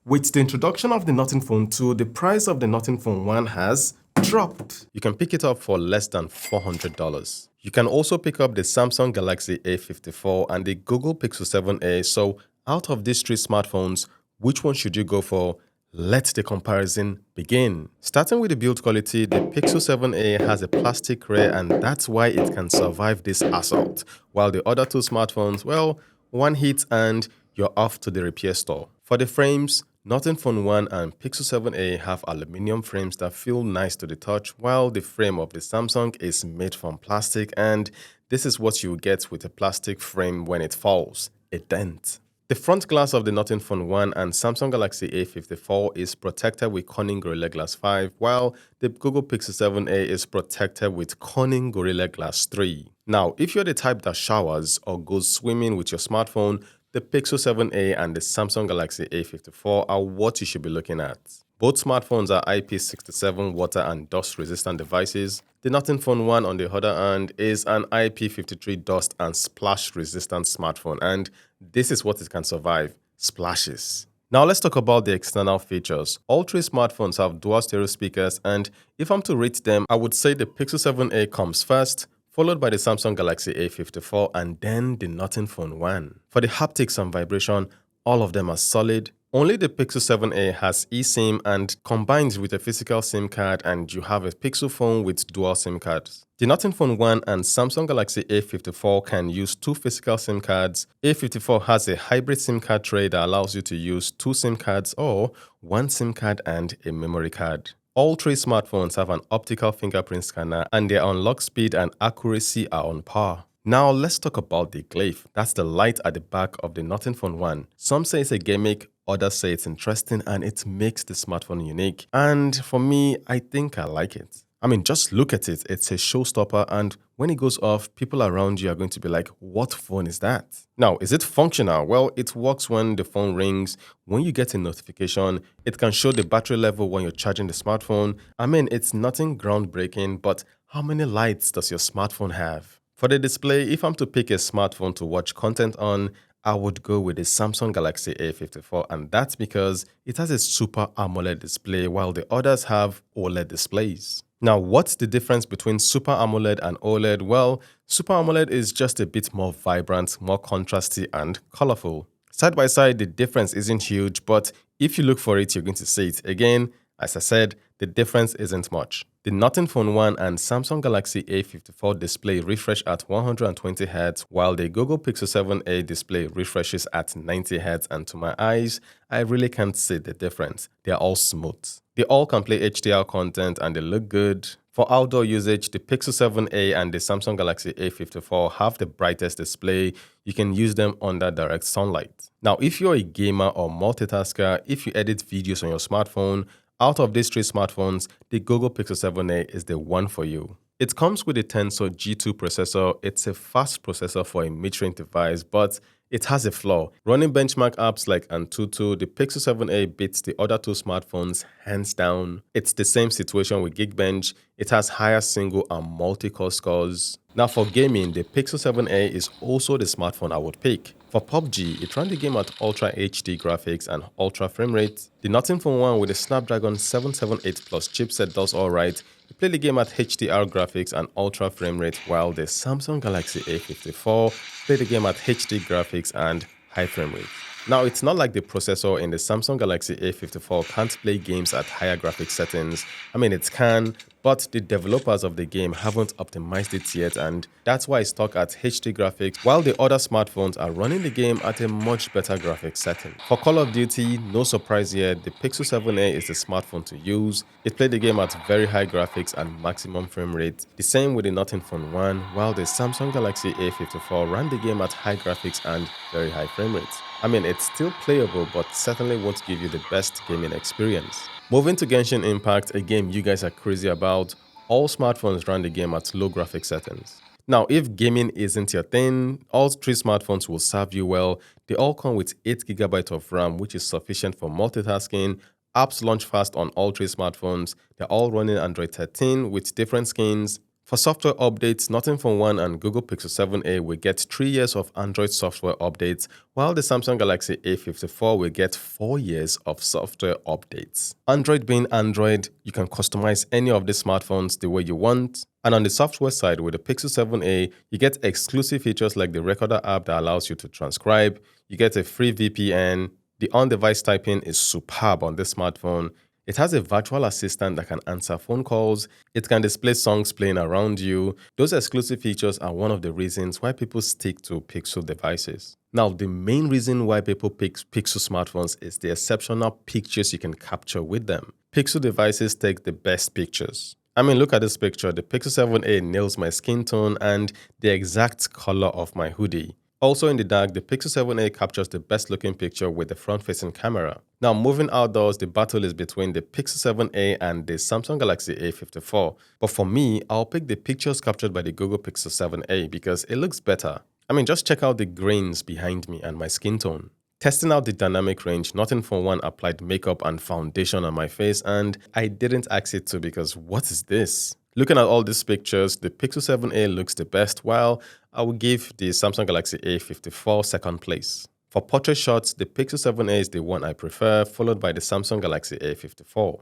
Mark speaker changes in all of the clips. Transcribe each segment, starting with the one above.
Speaker 1: With the introduction of the Nothing Phone 2, the price of the Nothing Phone 1 has dropped. You can pick it up for less than $400. You can also pick up the Samsung Galaxy A54 and the Google Pixel 7a. So out of these three smartphones, which one should you go for? Let the comparison begin. Starting with the build quality, the Pixel 7a has a plastic rear and that's why it can survive this assault. While the other two smartphones, well, one hit and you're off to the repair store. For the frames, Nothing Phone 1 and Pixel 7a have aluminium frames that feel nice to the touch, while the frame of the Samsung is made from plastic, and this is what you get with a plastic frame when it falls, a dent. The front glass of the Nothing Phone 1 and Samsung Galaxy A54 is protected with Corning Gorilla Glass 5, while the Google Pixel 7a is protected with Corning Gorilla Glass 3. Now, if you're the type that showers or goes swimming with your smartphone, the Pixel 7a and the Samsung Galaxy A54 are what you should be looking at. Both smartphones are IP67 water and dust resistant devices. The Nothing Phone 1, on the other hand, is an IP53 dust and splash resistant smartphone, and this is what it can survive: splashes. Now let's talk about the external features. All three smartphones have dual stereo speakers, and if I'm to rate them, I would say the Pixel 7a comes first, followed by the Samsung Galaxy A54 and then the Nothing Phone 1. For the haptics and vibration, all of them are solid. Only the Pixel 7a has eSIM and combines with a physical SIM card, and you have a Pixel phone with dual SIM cards. The Nothing Phone 1 and Samsung Galaxy A54 can use two physical SIM cards. A54 has a hybrid SIM card tray that allows you to use two SIM cards or one SIM card and a memory card. All three smartphones have an optical fingerprint scanner and their unlock speed and accuracy are on par. Now let's talk about the glyph. That's the light at the back of the Nothing Phone 1. Some say it's a gimmick, others say it's interesting and it makes the smartphone unique. And for me, I think I like it. I mean, just look at it. It's a showstopper, and when it goes off, people around you are going to be like, what phone is that? Now, is it functional? Well, it works when the phone rings. When you get a notification, it can show the battery level when you're charging the smartphone. I mean, it's nothing groundbreaking, but how many lights does your smartphone have? For the display, if I'm to pick a smartphone to watch content on, I would go with the Samsung Galaxy A54, and that's because it has a Super AMOLED display while the others have OLED displays. Now, what's the difference between Super AMOLED and OLED? Well, Super AMOLED is just a bit more vibrant, more contrasty, and colorful. Side by side, the difference isn't huge, but if you look for it, you're going to see it. Again, as I said, the difference isn't much. The Nothing Phone 1 and Samsung Galaxy A54 display refresh at 120Hz, while the Google Pixel 7a display refreshes at 90Hz, and to my eyes, I really can't see the difference. They're all smooth. They all can play HDR content and they look good. For outdoor usage, the Pixel 7a and the Samsung Galaxy A54 have the brightest display. You can use them under direct sunlight. Now, if you're a gamer or multitasker, if you edit videos on your smartphone, out of these three smartphones, the Google Pixel 7a is the one for you. It comes with a Tensor G2 processor. It's a fast processor for a mid-range device, but it has a flaw. Running benchmark apps like Antutu, the Pixel 7a beats the other two smartphones hands down. It's the same situation with Geekbench. It has higher single and multi-core scores. Now for gaming, the Pixel 7a is also the smartphone I would pick. For PUBG, it ran the game at Ultra HD graphics and Ultra frame rate. The Nothing Phone 1 with the Snapdragon 778 Plus chipset does alright. You play the game at HDR graphics and Ultra frame rate, while the Samsung Galaxy A54 play the game at HD graphics and high frame rate. Now, it's not like the processor in the Samsung Galaxy A54 can't play games at higher graphics settings. I mean, it can, but the developers of the game haven't optimized it yet, and that's why it's stuck at HD graphics, while the other smartphones are running the game at a much better graphics setting. For Call of Duty, no surprise here, the Pixel 7a is the smartphone to use. It played the game at very high graphics and maximum frame rate. The same with the Nothing Phone 1, while the Samsung Galaxy A54 ran the game at high graphics and very high frame rates. I mean, it's still playable, but certainly won't give you the best gaming experience. Moving to Genshin Impact, a game you guys are crazy about, all smartphones run the game at low graphics settings. Now, if gaming isn't your thing, all three smartphones will serve you well. They all come with 8GB of RAM, which is sufficient for multitasking. Apps launch fast on all three smartphones. They're all running Android 13 with different skins. For software updates, Nothing Phone 1 and Google Pixel 7a will get 3 years of Android software updates, while the Samsung Galaxy A54 will get 4 years of software updates. Android being Android, you can customize any of the smartphones the way you want. And on the software side, with the Pixel 7a, you get exclusive features like the Recorder app that allows you to transcribe, you get a free VPN, the on-device typing is superb on this smartphone. It has a virtual assistant that can answer phone calls. It can display songs playing around you. Those exclusive features are one of the reasons why people stick to Pixel devices. Now, the main reason why people pick Pixel smartphones is the exceptional pictures you can capture with them. Pixel devices take the best pictures. I mean, look at this picture. The Pixel 7a nails my skin tone and the exact color of my hoodie. Also in the dark, the Pixel 7a captures the best looking picture with the front-facing camera. Now moving outdoors, the battle is between the Pixel 7a and the Samsung Galaxy A54. But for me, I'll pick the pictures captured by the Google Pixel 7a because it looks better. I mean, just check out the grains behind me and my skin tone. Testing out the dynamic range, Nothing Phone 1 applied makeup and foundation on my face and I didn't ask it to because what is this? Looking at all these pictures, the Pixel 7a looks the best, while I will give the Samsung Galaxy A54 second place. For portrait shots, the Pixel 7a is the one I prefer, followed by the Samsung Galaxy A54.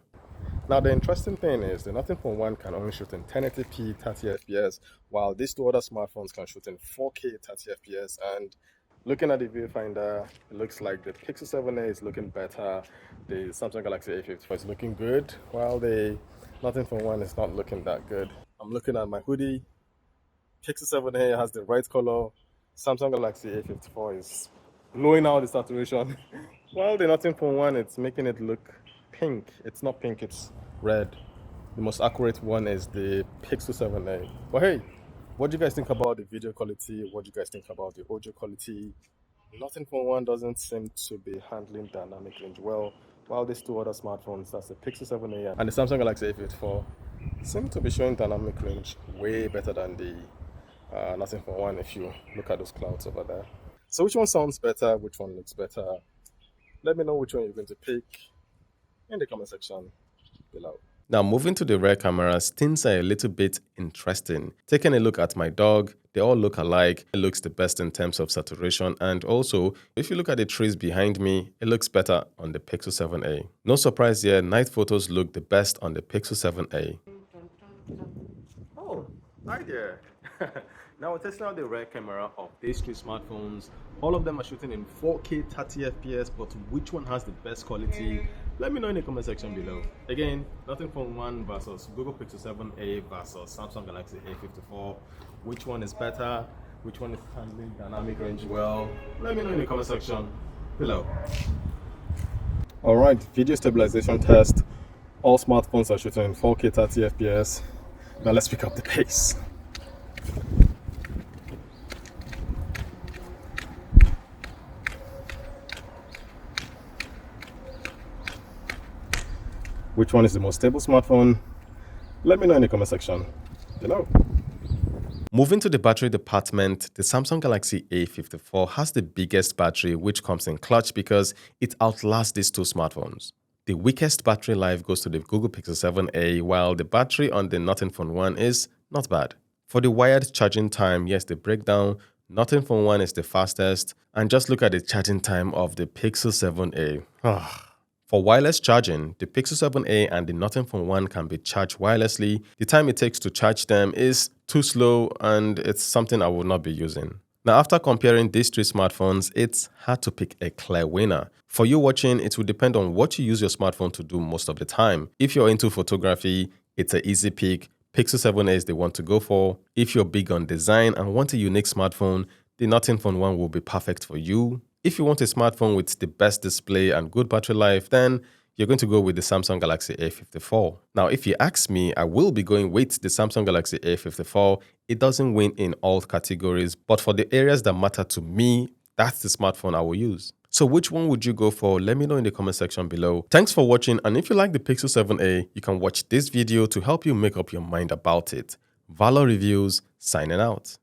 Speaker 1: Now the interesting thing is the Nothing Phone 1 can only shoot in 1080p 30fps, while these two other smartphones can shoot in 4K 30fps. And looking at the viewfinder, it looks like the Pixel 7a is looking better, the Samsung Galaxy A54 is looking good, while the Nothing Phone 1 is not looking that good. I'm looking at my hoodie. Pixel 7a has the right color. Samsung Galaxy A54 is blowing out the saturation. While the Nothing Phone 1, it's making it look pink. It's not pink, it's red. The most accurate one is the Pixel 7a. But hey, what do you guys think about the video quality? What do you guys think about the audio quality? Nothing Phone 1 doesn't seem to be handling dynamic range well, while these two other smartphones, that's the Pixel 7a and the Samsung Galaxy A54, seem to be showing dynamic range way better than the Nothing Phone 1 if you look at those clouds over there. So which one sounds better? Which one looks better? Let me know which one you're going to pick in the comment section below. Now moving to the rear cameras, things are a little bit interesting. Taking a look at my dog, they all look alike. It looks the best in terms of saturation, and also if you look at the trees behind me, it looks better on the Pixel 7a. No surprise here, night photos look the best on the Pixel 7a. Oh, hi there. Now we're testing out the rear camera of these three smartphones. All of them are shooting in 4K 30fps, but which one has the best quality? Let me know in the comment section below. Again, Nothing Phone 1 versus Google Pixel 7a versus Samsung Galaxy A54. Which one is better? Which one is handling dynamic range well? Let me know in the comment section below. Alright, video stabilization test. All smartphones are shooting in 4K 30fps. Now let's pick up the pace. Which one is the most stable smartphone? Let me know in the comment section below. Moving to the battery department, the Samsung Galaxy A54 has the biggest battery, which comes in clutch because it outlasts these two smartphones. The weakest battery life goes to the Google Pixel 7a, while the battery on the Nothing Phone 1 is not bad. For the wired charging time, yes, the breakdown, Nothing Phone 1 is the fastest, and just look at the charging time of the Pixel 7a. For wireless charging, the Pixel 7a and the Nothing Phone 1 can be charged wirelessly. The time it takes to charge them is too slow and it's something I will not be using. Now, after comparing these three smartphones, it's hard to pick a clear winner. For you watching, it will depend on what you use your smartphone to do most of the time. If you're into photography, it's an easy pick. Pixel 7a is the one to go for. If you're big on design and want a unique smartphone, the Nothing Phone 1 will be perfect for you. If you want a smartphone with the best display and good battery life, then you're going to go with the Samsung Galaxy A54. Now, if you ask me, I will be going with the Samsung Galaxy A54. It doesn't win in all categories, but for the areas that matter to me, that's the smartphone I will use. So which one would you go for? Let me know in the comment section below. Thanks for watching, and if you like the Pixel 7a, you can watch this video to help you make up your mind about it. Valor Reviews, signing out.